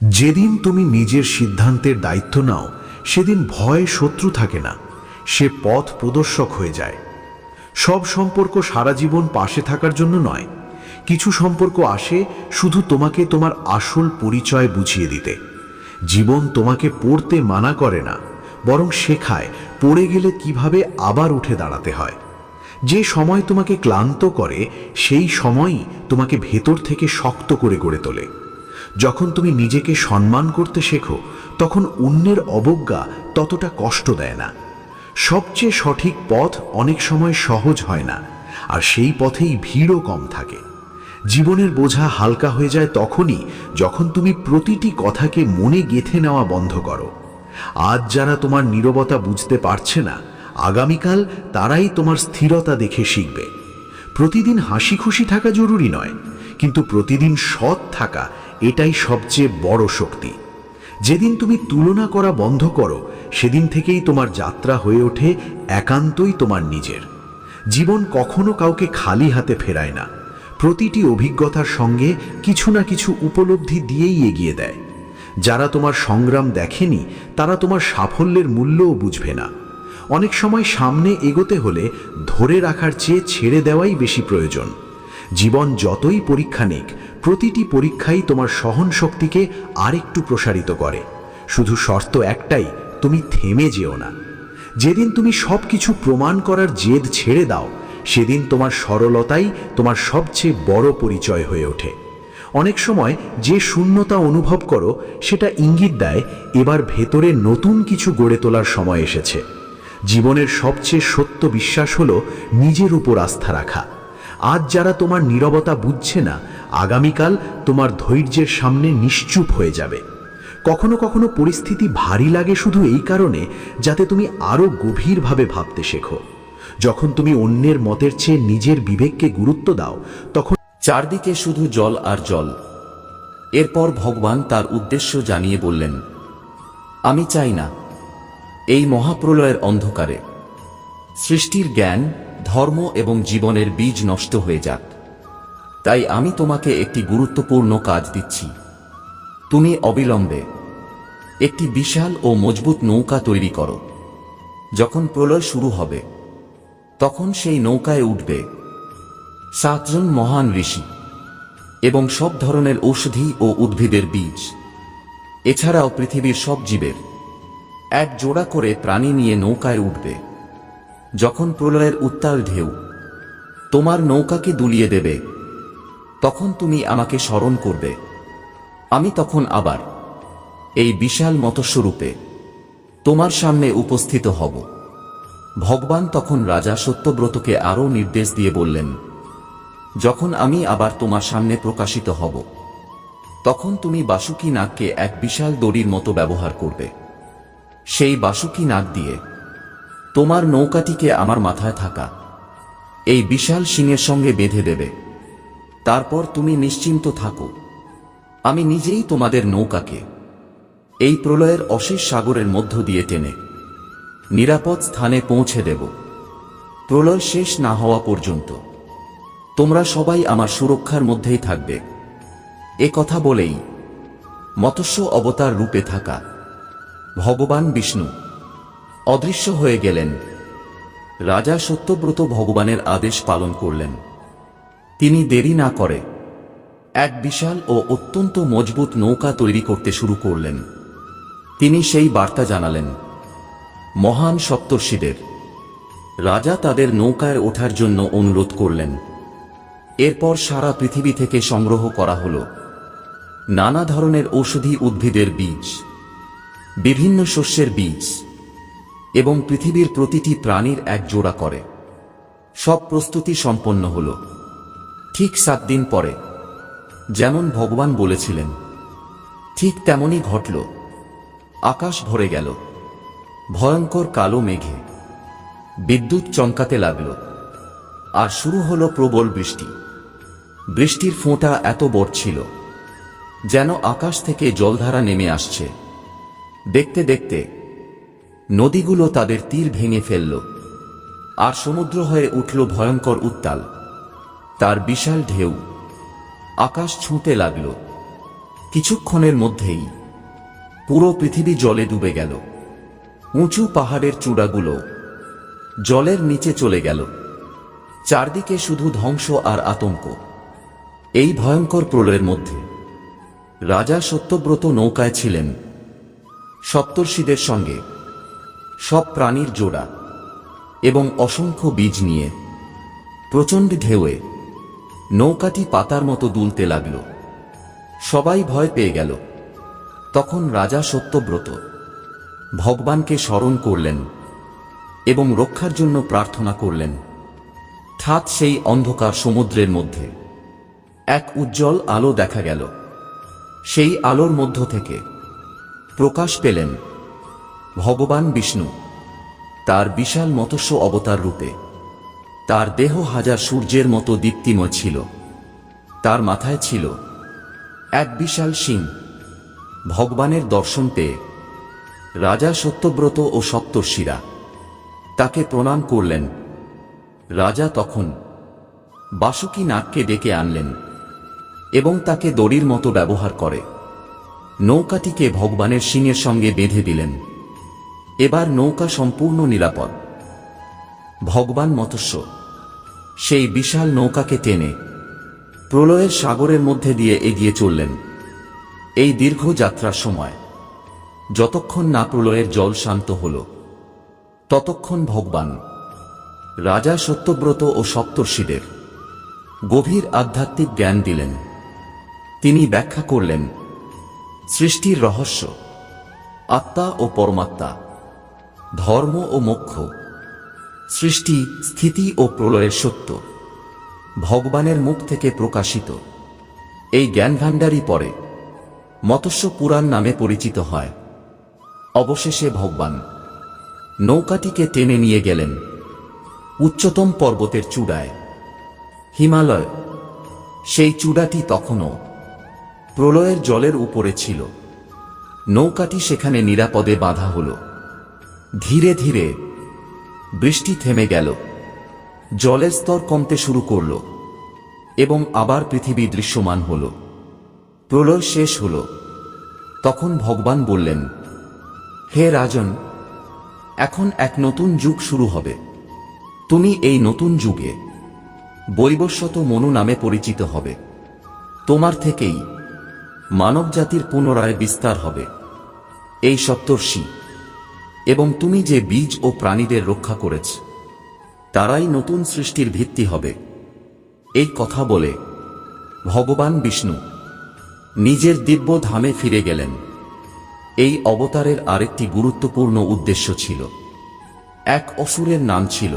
যেদিন তুমি নিজের সিদ্ধান্তের দায়িত্ব নাও, সেদিন ভয় শত্রু থাকে না, সে পথ প্রদর্শক হয়ে যায়। সব সম্পর্ক সারা জীবন পাশে থাকার জন্য নয়, কিছু সম্পর্ক আসে শুধু তোমাকে তোমার আসল পরিচয় বুঝিয়ে দিতে। জীবন তোমাকে পড়তে মানা করে না, বরং শেখায় পড়ে গেলে কিভাবে আবার উঠে দাঁড়াতে হয়। যে সময় তোমাকে ক্লান্ত করে, সেই সময়ই তোমাকে ভেতর থেকে শক্ত করে গড়ে তোলে। যখন তুমি নিজেকে সম্মান করতে শেখো, তখন অন্যের অবজ্ঞা ততটা কষ্ট দেয় না। সবচেয়ে সঠিক পথ অনেক সময় সহজ হয় না, আর সেই পথেই ভিড়ও কম থাকে। জীবনের বোঝা হালকা হয়ে যায় তখনই যখন তুমি প্রতিটি কথাকে মনে গেঁথে নেওয়া বন্ধ করো। আজ যারা তোমার নীরবতা বুঝতে পারছে না, আগামীকাল তারাই তোমার স্থিরতা দেখে শিখবে। প্রতিদিন হাসি খুশি থাকা জরুরি নয়, কিন্তু প্রতিদিন সৎ থাকা, এটাই সবচেয়ে বড় শক্তি। যেদিন তুমি তুলনা করা বন্ধ করো, সেদিন থেকেই তোমার যাত্রা হয়ে ওঠে একান্তই তোমার নিজের। জীবন কখনো কাউকে খালি হাতে ফেরায় না, প্রতিটি অভিজ্ঞতার সঙ্গে কিছু না কিছু উপলব্ধি দিয়েই এগিয়ে দেয়। যারা তোমার সংগ্রাম দেখেনি, তারা তোমার সাফল্যের মূল্যও বুঝবে না। অনেক সময় সামনে এগোতে হলে ধরে রাখার চেয়ে ছেড়ে দেওয়াই বেশি প্রয়োজন। জীবন যতই পরীক্ষা নিক, প্রতিটি পরীক্ষাই তোমার সহন শক্তিকে আরেকটু প্রসারিত করে। শুধু শর্ত একটাই, তুমি থেমে যেও না। যেদিন তুমি সব কিছু প্রমাণ করার জেদ ছেড়ে দাও, সেদিন তোমার সরলতাই তোমার সবচেয়ে বড় পরিচয় হয়ে ওঠে। অনেক সময় যে শূন্যতা অনুভব করো, সেটা ইঙ্গিত দেয় এবার ভেতরে নতুন কিছু গড়ে তোলার সময় এসেছে। জীবনের সবচেয়ে সত্য বিশ্বাস হলো নিজের উপর আস্থা রাখা। আজ যারা তোমার নীরবতা বুঝছে না, আগামীকাল তোমার ধৈর্যের সামনে নিশ্চুপ হয়ে যাবে। কখনো কখনো পরিস্থিতি ভারী লাগে শুধু এই কারণে, যাতে তুমি আরো গভীরভাবে ভাবতে শেখো। যখন তুমি অন্যের মতের চেয়ে নিজের বিবেককে গুরুত্ব দাও, তখন চারদিকে শুধু জল আর জল। এরপর ভগবান তার উদ্দেশ্য জানিয়ে বললেন, আমি চাই না এই মহাপ্রলয়ের অন্ধকারে সৃষ্টির জ্ঞান, ধর্ম এবং জীবনের বীজ নষ্ট হয়ে যাক। তাই আমি তোমাকে একটি গুরুত্বপূর্ণ কাজ দিচ্ছি। তুমি অবিলম্বে একটি বিশাল ও মজবুত নৌকা তৈরি করো। যখন প্রলয় শুরু হবে, তখন সেই নৌকায় উঠবে 7 জন মহান ঋষি এবং সব ধরনের ঔষধি ও উদ্ভিদের বীজ। এছাড়াও পৃথিবীর সব জীবের এক জোড়া করে প্রাণী নিয়ে নৌকায় উঠবে। যখন প্রলয়ের উত্তাল ঢেউ তোমার নৌকাকে দুলিয়ে দেবে, তখন তুমি আমাকে স্মরণ করবে। আমি তখন আবার এই বিশাল মৎস্যরূপে তোমার সামনে উপস্থিত হব। ভগবান তখন রাজা সত্যব্রতকে আরও নির্দেশ দিয়ে বললেন, যখন আমি আবার তোমার সামনে প্রকাশিত হব, তখন তুমি বাসুকী নাগকে এক বিশাল দড়ির মতো ব্যবহার করবে। সেই বাসুকী নাগ দিয়ে তোমার নৌকাটিকে আমার মাথায় থাকা এই বিশাল শিংয়ের সঙ্গে বেঁধে দেবে। তারপর তুমি নিশ্চিন্ত থাকো, আমি নিজেই তোমাদের নৌকাকে এই প্রলয়ের অশেষ সাগরের মধ্য দিয়ে টেনে নিরাপদ স্থানে পৌঁছে দেব। প্রলয় শেষ না হওয়া পর্যন্ত তোমরা সবাই আমার সুরক্ষার মধ্যেই থাকবে। এ কথা বলেই মৎস্য অবতার রূপে থাকা ভগবান বিষ্ণু অদৃশ্য হয়ে গেলেন। রাজা সত্যব্রত ভগবানের আদেশ পালন করলেন। তিনি দেরি না করে এক বিশাল ও অত্যন্ত মজবুত নৌকা তৈরি করতে শুরু করলেন। তিনি সেই বার্তা জানালেন মহান সপ্তর্ষিদের। রাজা তাদের নৌকায় ওঠার জন্য অনুরোধ করলেন। এরপর সারা পৃথিবী থেকে সংগ্রহ করা হল নানা ধরনের ঔষধি উদ্ভিদের বীজ, বিভিন্ন শস্যের বীজ এবং পৃথিবীর প্রতিটি প্রাণীর এক জোড়া করে। সব প্রস্তুতি সম্পন্ন হল। ঠিক 7 দিন পরে যেমন ভগবান বলেছিলেন, ঠিক তেমনই ঘটল। আকাশ ভরে গেল ভয়ঙ্কর কালো মেঘে, বিদ্যুৎ চমকাতে লাগল, আর শুরু হলো প্রবল বৃষ্টি। বৃষ্টির ফোঁটা এত বড় ছিল যেন আকাশ থেকে জলধারা নেমে আসছে। দেখতে দেখতে নদীগুলো তাদের তীর ভেঙে ফেলল, আর সমুদ্র হয়ে উঠল ভয়ঙ্কর উত্তাল। তার বিশাল ঢেউ আকাশ ছুঁতে লাগল। কিছুক্ষণের মধ্যেই পুরো পৃথিবী জলে ডুবে গেল। উঁচু পাহাড়ের চূড়াগুলো জলের নিচে চলে গেল। চারদিকে শুধু ধ্বংস আর আতঙ্ক। এই ভয়ঙ্কর প্রলয়ের মধ্যে রাজা সত্যব্রত নৌকায় ছিলেন, সপ্তর্ষিদের সঙ্গে, সব প্রাণীর জোড়া এবং অসংখ্য বীজ নিয়ে। প্রচণ্ড ঢেউয়ে নৌকাটি পাতার মতো দুলতে লাগল। সবাই ভয় পেয়ে গেল। তখন রাজা সত্যব্রত ভগবানকে স্মরণ করলেন এবং রক্ষার জন্য প্রার্থনা করলেন। ঠাৎ সেই অন্ধকার সমুদ্রের মধ্যে এক উজ্জ্বল আলো দেখা গেল। সেই আলোর মধ্য থেকে প্রকাশ পেলেন ভগবান বিষ্ণু, তার বিশাল মৎস্য অবতার রূপে। তার দেহ হাজার সূর্যের মতো দীপ্তিময় ছিল। তার মাথায় ছিল এক বিশাল শিং। ভগবানের দর্শন পেয়ে রাজা সত্যব্রত ও সপ্তর্ষিরা তাকে প্রণাম করলেন। রাজা তখন বাসুকী নাগকে ডেকে আনলেন এবং তাকে দড়ির মতো ব্যবহার করে নৌকাটিকে ভগবানের শিংয়ের সঙ্গে বেঁধে দিলেন। এবার নৌকা সম্পূর্ণ নিরাপদ। ভগবান মৎস্য সেই বিশাল নৌকাকে টেনে প্রলয়ের সাগরের মধ্যে দিয়ে এগিয়ে চললেন। এই দীর্ঘ যাত্রার সময় যতক্ষণ না প্রলয়ের জল শান্ত হল, ততক্ষণ ভগবান রাজা সত্যব্রত ও সপ্তর্ষিদের গভীর আধ্যাত্মিক জ্ঞান দিলেন। তিনি ব্যাখ্যা করলেন সৃষ্টির রহস্য, আত্মা ও পরমাত্মা, ধর্ম ও মোক্ষ, সৃষ্টি, স্থিতি ও প্রলয়ের সত্য ভগবানের মুখ থেকে প্রকাশিত। এই জ্ঞানভাণ্ডারই পরে মৎস্য পুরাণ নামে পরিচিত হয়। অবশেষে ভগবান নৌকাটিকে টেনে নিয়ে গেলেন উচ্চতম পর্বতের চূড়ায়, হিমালয়। সেই চূড়াটি তখনও প্রলয়ের জলের উপরে ছিল। নৌকাটি সেখানে নিরাপদে বাঁধা হল। ধীরে ধীরে বৃষ্টি থেমে গেল, জলের স্তর কমতে শুরু করল এবং আবার পৃথিবী দৃশ্যমান হল। প্রলয় শেষ হল। তখন ভগবান বললেন, হে রাজন, এখন এক নতুন যুগ শুরু হবে। তুমি এই নতুন যুগে বৈবস্বত মনু নামে পরিচিত হবে। তোমার থেকেই মানবজাতির পুনরায় বিস্তার হবে। এই সপ্তর্ষি এবং তুমি যে বীজ ও প্রাণীদের রক্ষা করেছ, তারাই নতুন সৃষ্টির ভিত্তি হবে। এই কথা বলে ভগবান বিষ্ণু নিজের দিব্য ধামে ফিরে গেলেন। এই অবতারের আরেকটি গুরুত্বপূর্ণ উদ্দেশ্য ছিল। এক অসুরের নাম ছিল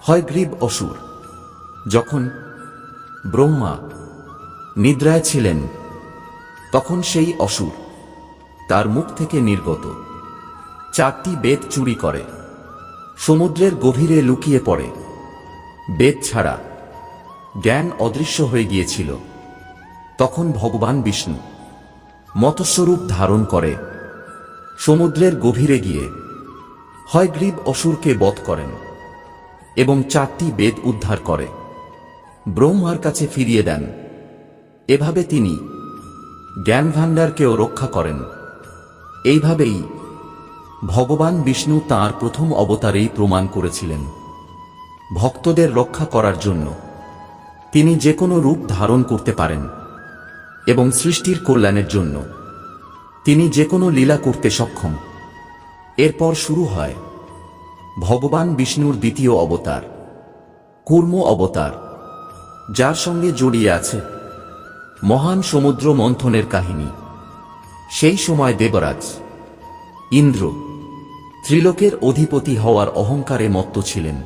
হয়গ্রীব অসুর। যখন ব্রহ্মা নিদ্রায় ছিলেন, তখন সেই অসুর তার মুখ থেকে নির্গত 4টি বেদ চুরি করে সমুদ্রের গভীরে লুকিয়ে পড়ে। বেদ ছাড়া জ্ঞান অদৃশ্য হয়ে গিয়েছিল। তখন ভগবান বিষ্ণু মৎস্যরূপ ধারণ করে সমুদ্রের গভীরে গিয়ে হয়গ্রীব অসুরকে বধ করেন এবং 4টি বেদ উদ্ধার করে ব্রহ্মার কাছে ফিরিয়ে দেন। এভাবে তিনি জ্ঞানভাণ্ডারকেও রক্ষা করেন। এইভাবেই ভগবান বিষ্ণু তাঁর প্রথম অবতারেই প্রমাণ করেছিলেন, ভক্তদের রক্ষা করার জন্য তিনি যে কোনো রূপ ধারণ করতে পারেন এবং সৃষ্টির কল্যাণের জন্য তিনি যে কোনো লীলা করতে সক্ষম। এরপর শুরু হয় ভগবান বিষ্ণুর দ্বিতীয় অবতার, কূর্ম অবতার, যার সঙ্গে জড়িয়ে আছে মহান সমুদ্র মন্থনের কাহিনী। সেই সময় দেবরাজ ইন্দ্র ত্রিলোকের অধিপতি হওয়ার অহংকারে মত্ত ছিলেন।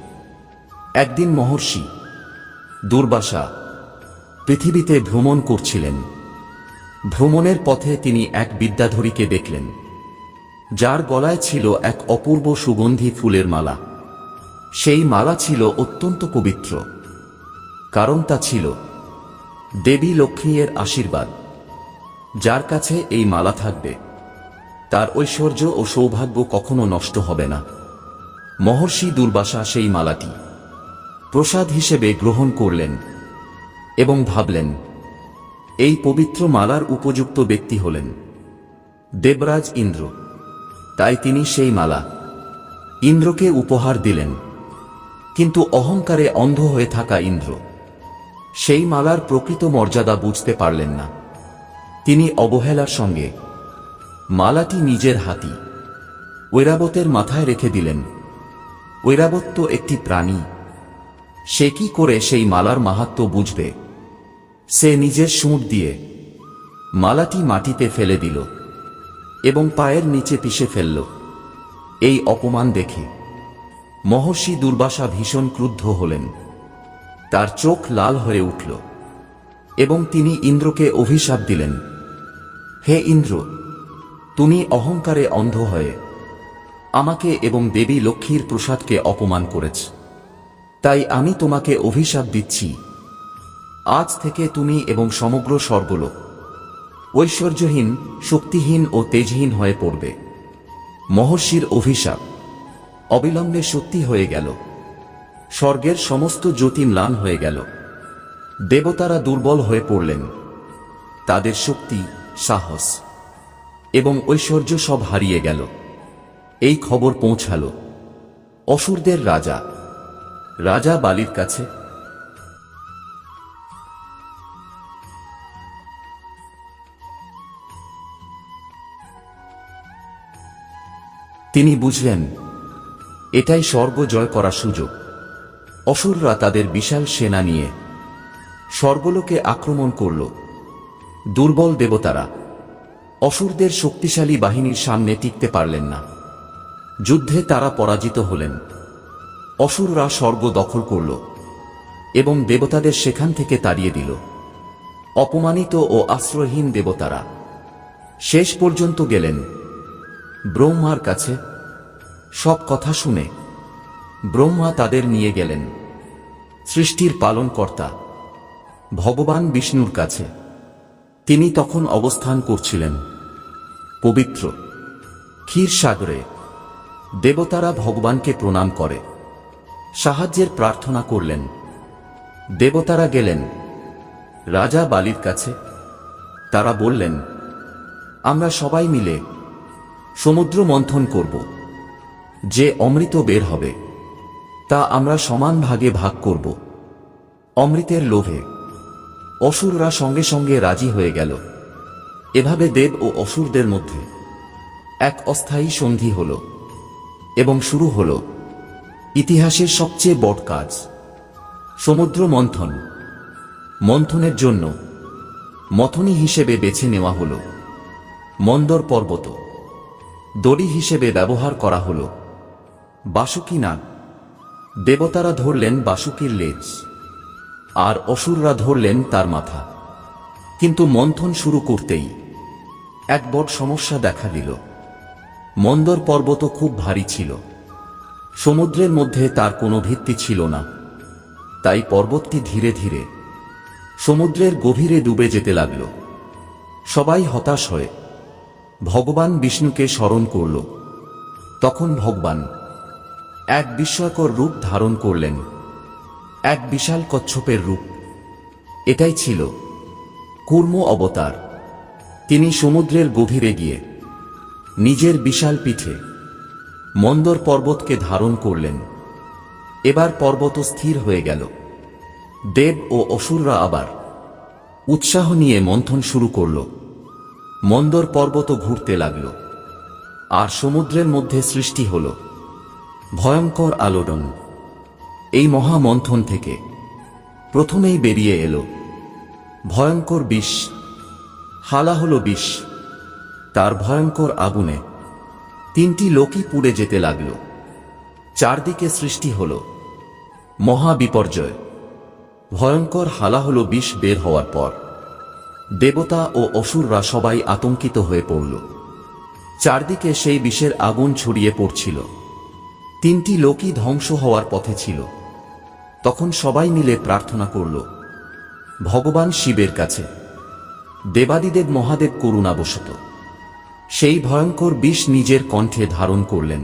একদিন মহর্ষি দুর্বাসা পৃথিবীতে ভ্রমণ করছিলেন। ভ্রমণের পথে তিনি এক বিদ্যাধরীকে দেখলেন, যার গলায় ছিল এক অপূর্ব সুগন্ধি ফুলের মালা। সেই মালা ছিল অত্যন্ত পবিত্র, কারণ তা ছিল দেবী লক্ষ্মীর আশীর্বাদ। যার কাছে এই মালা থাকবে, তার ঐশ্বর্য ও সৌভাগ্য কখনো নষ্ট হবে না। মহর্ষি দুর্বাসা সেই মালাটি প্রসাদ হিসেবে গ্রহণ করলেন এবং ভাবলেন, এই পবিত্র মালার উপযুক্ত ব্যক্তি হলেন দেবরাজ ইন্দ্র। তাই তিনি সেই মালা ইন্দ্রকে উপহার দিলেন। কিন্তু অহংকারে অন্ধ হয়ে থাকা ইন্দ্র সেই মালার প্রকৃত মর্যাদা বুঝতে পারলেন না। তিনি অবহেলার সঙ্গে মালাটি নিজের হাতি ঐরাবতের মাথায় রেখে দিলেন। ঐরাবত তো একটি প্রাণী, সে কি করে সেই মালার মাহাত্ম্য বুঝবে? সে নিজের সুঁড় দিয়ে মালাটি মাটিতে ফেলে দিল এবং পায়ের নিচে পিষে ফেলল। এই অপমান দেখে মহর্ষি দুর্বাসা ভীষণ ক্রুদ্ধ হলেন। তার চোখ লাল হয়ে উঠল এবং তিনি ইন্দ্রকে অভিশাপ দিলেন, হে ইন্দ্র, তুমি অহংকারে অন্ধ হয়ে আমাকে এবং দেবী লক্ষ্মীর প্রসাদকে অপমান করেছ। তাই আমি তোমাকে অভিশাপ দিচ্ছি, আজ থেকে তুমি এবং সমগ্র স্বর্গলোক ঐশ্বর্যহীন, শক্তিহীন ও তেজহীন হয়ে পড়বে। মহর্ষির অভিশাপ অবিলম্বে সত্যি হয়ে গেল। স্বর্গের সমস্ত জ্যোতি ম্লান হয়ে গেল। দেবতারা দুর্বল হয়ে পড়লেন। তাদের শক্তি, সাহস এবং ঐশ্বর্য সব হারিয়ে গেল। এই খবর পৌঁছাল অসুরদের রাজা বালির কাছে। তিনি বুঝলেন এটাই স্বর্গ জয় করার সুযোগ। অসুররা তাদের বিশাল সেনা নিয়ে স্বর্গলোকে আক্রমণ করল। দুর্বল দেবতারা অসুরদের শক্তিশালী বাহিনীর সামনে টিকতে পারলেন না। যুদ্ধে তারা পরাজিত হলেন। অসুররা স্বর্গ দখল করল এবং দেবতাদের সেখান থেকে তাড়িয়ে দিল। অপমানিত ও আশ্রয়হীন দেবতারা শেষ পর্যন্ত গেলেন ব্রহ্মার কাছে। সব কথা শুনে ব্রহ্মা তাদের নিয়ে গেলেন সৃষ্টির পালনকর্তা ভগবান বিষ্ণুর কাছে। তিনি তখন অবস্থান করছিলেন পবিত্র ক্ষীরসাগরে। দেবতারা ভগবানকে প্রণাম করে সাহায্যের প্রার্থনা করলেন। দেবতারা গেলেন রাজা বালির কাছে। তারা বললেন, আমরা সবাই মিলে সমুদ্র মন্থন করব। যে অমৃত বের হবে তা আমরা সমান ভাগে ভাগ করব। অমৃতের লোভে অসুররা সঙ্গে সঙ্গে রাজি হয়ে গেল। এভাবে দেব ও অসুরদের মধ্যে এক অস্থায়ী সন্ধি হল এবং শুরু হল ইতিহাসের সবচেয়ে বড় কাজ, সমুদ্র মন্থন। মন্থনের জন্য মথনী হিসেবে বেছে নেওয়া হল মন্দর পর্বত। দড়ি হিসেবে ব্যবহার করা হল বাসুকী নাগ। দেবতারা ধরলেন বাসুকীর লেজ আর অসুররা ধরলেন তার মাথা। কিন্তু মন্থন শুরু করতেই এক বড় সমস্যা দেখা দিল। মন্দর পর্বত খুব ভারী ছিল। সমুদ্রের মধ্যে তার কোনো ভিত্তি ছিল না। তাই পর্বতটি ধীরে ধীরে সমুদ্রের গভীরে ডুবে যেতে লাগল। সবাই হতাশ হয়ে ভগবান বিষ্ণুকে স্মরণ করল। তখন ভগবান এক বিস্ময়কর রূপ ধারণ করলেন, এক বিশাল কচ্ছপের রূপ। এটাই ছিল কূর্ম অবতার। তিনি সমুদ্রের গভীরে গিয়ে নিজের বিশাল পিঠে মন্দর পর্বতকে ধারণ করলেন। এবার পর্বত স্থির হয়ে গেল। দেব ও অসুররা আবার উৎসাহ নিয়ে মন্থন শুরু করল। মন্দর পর্বত ঘুরতে লাগল আর সমুদ্রের মধ্যে সৃষ্টি হল ভয়ঙ্কর আলোড়ন। এই মহামন্থন থেকে প্রথমেই বেরিয়ে এলো ভয়ঙ্কর বিষ। হালা হল বিষ। তার ভয়ঙ্কর আগুনে তিনটি লোকই পুড়ে যেতে লাগল। চারদিকে সৃষ্টি হল মহাবিপর্যয়। ভয়ঙ্কর হালা হল বিষ বের হওয়ার পর দেবতা ও অসুররা সবাই আতঙ্কিত হয়ে পড়ল। চারদিকে সেই বিষের আগুন ছড়িয়ে পড়ছিল। তিনটি লোকই ধ্বংস হওয়ার পথে ছিল। তখন সবাই মিলে প্রার্থনা করল ভগবান শিবের কাছে। দেবাদিদেব মহাদেব করুণাবশত সেই ভয়ঙ্কর বিষ নিজের কণ্ঠে ধারণ করলেন।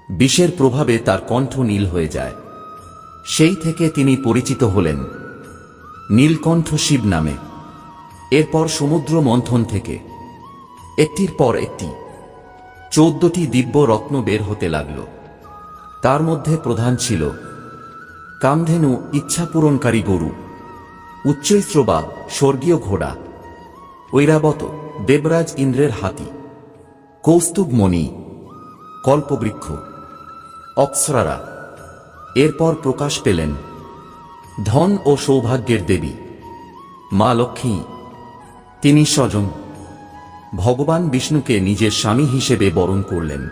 বিষের প্রভাবে তার কণ্ঠ নীল হয়ে যায়। সেই থেকে তিনি পরিচিত হলেন নীলকণ্ঠ শিব নামে। এরপর সমুদ্র মন্থন থেকে একটির পর একটি 14টি দিব্য রত্ন বের হতে লাগল। তার মধ্যে প্রধান ছিল কামধেনু, ইচ্ছা পূরণকারী গরু, উচ্চৈস্র বা স্বর্গীয় ঘোড়া, ঐরাবত দেবরাজ ইন্দ্রের হাতি, কৌস্তুভমণি, কল্পবৃক্ষ, অপ্সরারা। এরপর প্রকাশ পেলেন ধন ও সৌভাগ্যের দেবী মা লক্ষ্মী। তিনি স্বয়ং ভগবান বিষ্ণুকে নিজের স্বামী হিসেবে বরণ করলেন।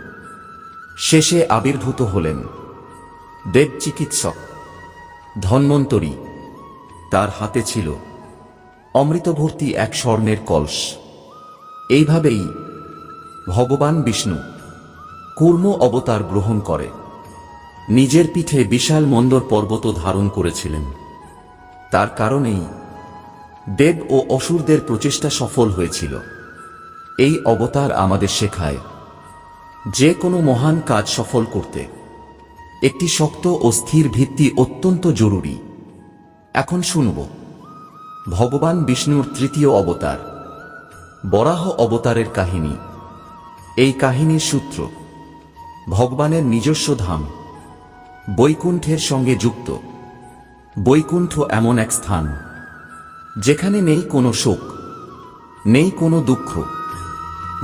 শেষে আবির্ভূত হলেন দেব চিকিৎসক ধন্বন্তরী। তার হাতে ছিল অমৃতভর্তি এক স্বর্ণের কলস। এইভাবেই ভগবান বিষ্ণু কূর্ম অবতার গ্রহণ করে নিজের পিঠে বিশাল মন্দর পর্বত ধারণ করেছিলেন। তার কারণেই দেব ও অসুরদের প্রচেষ্টা সফল হয়েছিল। এই অবতার আমাদের শেখায় যে কোনো মহান কাজ সফল করতে একটি শক্ত ও স্থির ভিত্তি অত্যন্ত জরুরি। এখন শুনব ভগবান বিষ্ণুর তৃতীয় অবতার বরাহ অবতারের কাহিনী। এই কাহিনীর সূত্র ভগবানের নিজস্ব ধাম বৈকুণ্ঠের সঙ্গে যুক্ত। বৈকুণ্ঠ এমন এক স্থান যেখানে নেই কোনো শোক, নেই কোনো দুঃখ,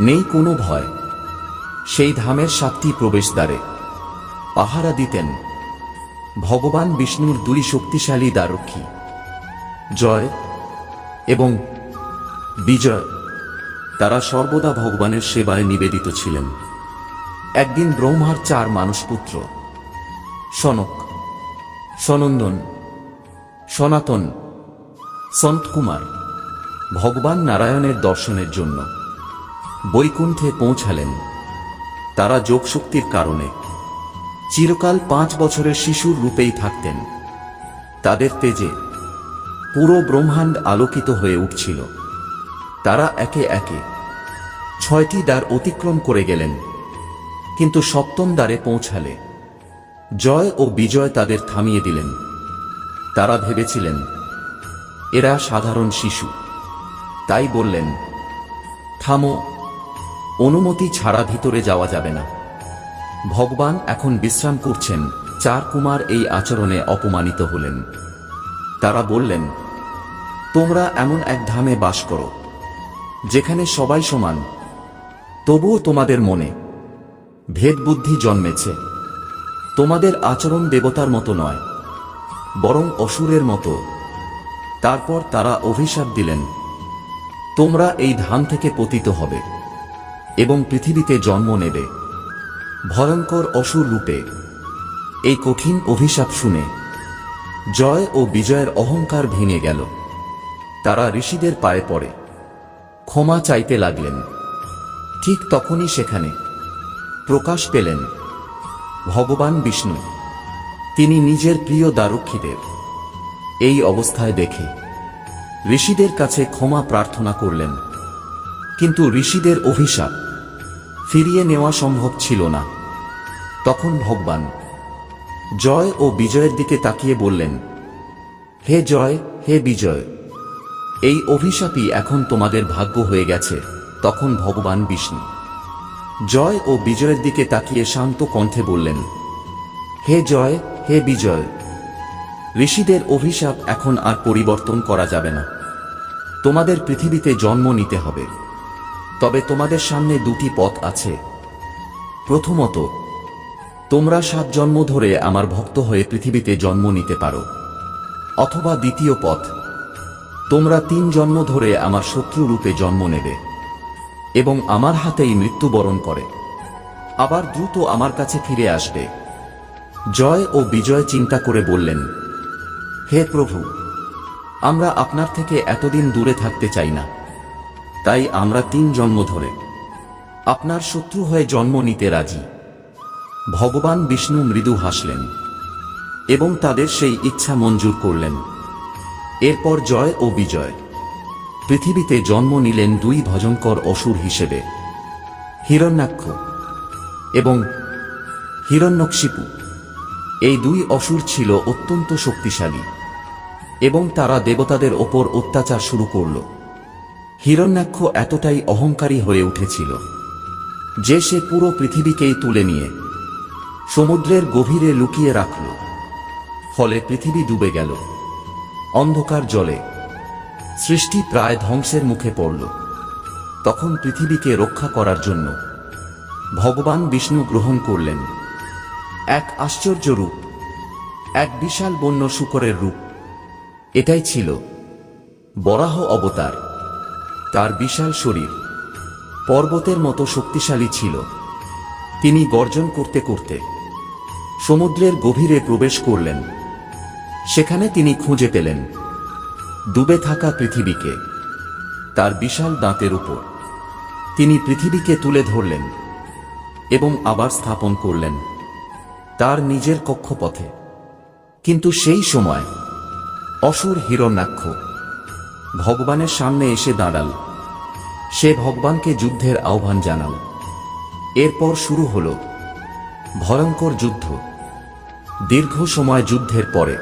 নেই কোনো ভয়। সেই ধামের 7টি প্রবেশদ্বারে পাহারা দিতেন ভগবান বিষ্ণুর 2 শক্তিশালী দ্বাররক্ষী জয় এবং বিজয়। তারা সর্বদা ভগবানের সেবায় নিবেদিত ছিলেন। একদিন ব্রহ্মার 4 মানসপুত্র সনক, সনন্দন, সনাতন, সন্তকুমার ভগবান নারায়ণের দর্শনের জন্য বৈকুণ্ঠে পৌঁছালেন। তারা যোগশক্তির কারণে চিরকাল 5 বছরের শিশুর রূপেই থাকতেন। তাদের তেজে পুরো ব্রহ্মাণ্ড আলোকিত হয়ে উঠছিল। তারা একে একে 6টি দ্বার অতিক্রম করে গেলেন, কিন্তু 7ম দ্বারে পৌঁছালে জয় ও বিজয় তাদের থামিয়ে দিলেন। তারা ভেবেছিলেন এরা সাধারণ শিশু, তাই বললেন, থামো, অনুমতি ছাড়া ভিতরে যাওয়া যাবে না। ভগবান এখন বিশ্রাম করছেন। 4 কুমার এই আচরণে অপমানিত হলেন। তারা বললেন, তোমরা এমন এক ধামে বাস করো যেখানে সবাই সমান, তবুও তোমাদের মনে ভেদবুদ্ধি জন্মেছে। তোমাদের আচরণ দেবতার মতো নয়, বরং অসুরের মতো। তারপর তারা অভিশাপ দিলেন, তোমরা এই ধাম থেকে পতিত হবে এবং পৃথিবীতে জন্ম নেবে ভয়ঙ্কর অসুর রূপে। এই কঠিন অভিশাপ শুনে জয় ও বিজয়ের অহংকার ভেঙে গেল। তারা ঋষিদের পায়ে পড়ে ক্ষমা চাইতে লাগলেন। ঠিক তখনই সেখানে প্রকাশ পেলেন ভগবান বিষ্ণু। তিনি নিজের প্রিয় দ্বাররক্ষীদের এই অবস্থায় দেখে ঋষিদের কাছে ক্ষমা প্রার্থনা করলেন, কিন্তু ঋষিদের অভিশাপ ফিরিয়ে নেওয়া সম্ভব ছিল না। তখন ভগবান জয় ও বিজয়ের দিকে তাকিয়ে বললেন, হে জয়, হে বিজয়, এই অভিশাপই এখন তোমাদের ভাগ্য হয়ে গেছে। তখন ভগবান বিষ্ণু জয় ও বিজয়ের দিকে তাকিয়ে শান্ত কণ্ঠে বললেন, হে জয়, হে বিজয়, ঋষিদের অভিশাপ এখন আর পরিবর্তন করা যাবে না। তোমাদের পৃথিবীতে জন্ম নিতে হবে। তবে তোমাদের সামনে 2টি পথ আছে। প্রথমত, তোমরা 7 জন্ম ধরে আমার ভক্ত হয়ে পৃথিবীতে জন্ম নিতে পারো, অথবা দ্বিতীয় পথ, তোমরা 3 জন্ম ধরে আমার শত্রু রূপে জন্ম নেবে এবং আমার হাতেই মৃত্যুবরণ করে আবার দ্রুত আমার কাছে ফিরে আসবে। জয় ও বিজয় চিন্তা করে বললেন, হে প্রভু, আমরা আপনার থেকে এতদিন দূরে থাকতে চাই না, তাই আমরা 3 জন্ম ধরে আপনার শত্রু হয়ে জন্ম নিতে রাজি। ভগবান বিষ্ণু মৃদু হাসলেন এবং তাদের সেই ইচ্ছা মঞ্জুর করলেন। এরপর জয় ও বিজয় পৃথিবীতে জন্ম নিলেন 2 ভয়ঙ্কর অসুর হিসেবে, হিরণ্যাক্ষ এবং হিরণ্যকশিপু। এই 2 অসুর ছিল অত্যন্ত শক্তিশালী এবং তারা দেবতাদের ওপর অত্যাচার শুরু করল। হিরণ্যাক্ষ এতটাই অহংকারী হয়ে উঠেছিল যে সে পুরো পৃথিবীকেই তুলে নিয়ে সমুদ্রের গভীরে লুকিয়ে রাখল। ফলে পৃথিবী ডুবে গেল অন্ধকার জলে। সৃষ্টি প্রায় ধ্বংসের মুখে পড়ল। তখন পৃথিবীকে রক্ষা করার জন্য ভগবান বিষ্ণু গ্রহণ করলেন এক আশ্চর্য রূপ, এক বিশাল বন্য শূকরের রূপ। এটাই ছিল বরাহ অবতার। তার বিশাল শরীর পর্বতের মতো শক্তিশালী ছিল। তিনি গর্জন করতে করতে সমুদ্রের গভীরে প্রবেশ করলেন। সেখানে তিনি খুঁজে পেলেন ডুবে থাকা পৃথিবীকে। তার বিশাল দাঁতের উপর তিনি পৃথিবীকে তুলে ধরলেন এবং আবার স্থাপন করলেন তার নিজের কক্ষপথে। কিন্তু সেই সময় অসুর হিরণ্যাক্ষ ভগবানের সামনে এসে দাঁড়াল। সে ভগবানকে যুদ্ধের আহ্বান জানাল। এরপর শুরু হল ভয়ঙ্কর যুদ্ধ। দীর্ঘ সময় যুদ্ধের পরে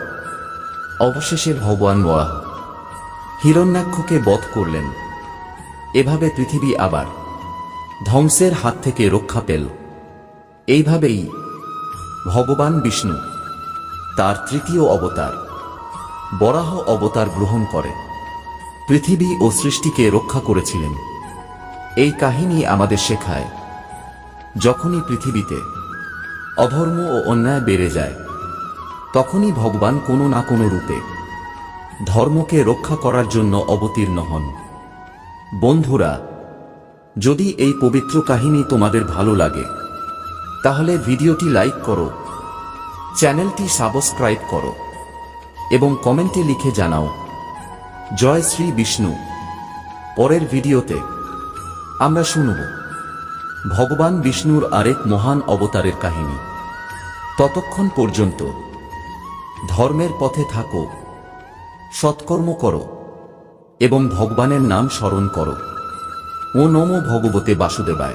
অবশেষে ভগবান বরাহ হিরণ্যাক্ষকে বধ করলেন। এভাবে পৃথিবী আবার ধ্বংসের হাত থেকে রক্ষা পেল। এইভাবেই ভগবান বিষ্ণু তার তৃতীয় অবতার বরাহ অবতার গ্রহণ করে পৃথিবী ও সৃষ্টিকে রক্ষা করেছিলেন। এই কাহিনী আমাদের শেখায়, যখনই পৃথিবীতে অধর্ম ও অন্যায় বেড়ে যায়, তখনই ভগবান কোনো না কোনো রূপে ধর্মকে রক্ষা করার জন্য অবতীর্ণ হন। বন্ধুরা, যদি এই পবিত্র কাহিনী তোমাদের ভালো লাগে তাহলে ভিডিওটি লাইক করো, চ্যানেলটি সাবস্ক্রাইব করো এবং কমেন্টে লিখে জানাও জয় শ্রী বিষ্ণু। পরের ভিডিওতে আমরা শুনব ভগবান বিষ্ণুর আরেক মহান অবতারের কাহিনী। ততক্ষণ পর্যন্ত ধর্মের পথে থাকো, সৎকর্ম করো এবং ভগবানের নাম স্মরণ করো। ও নমো ভগবতে বাসুদেবায়।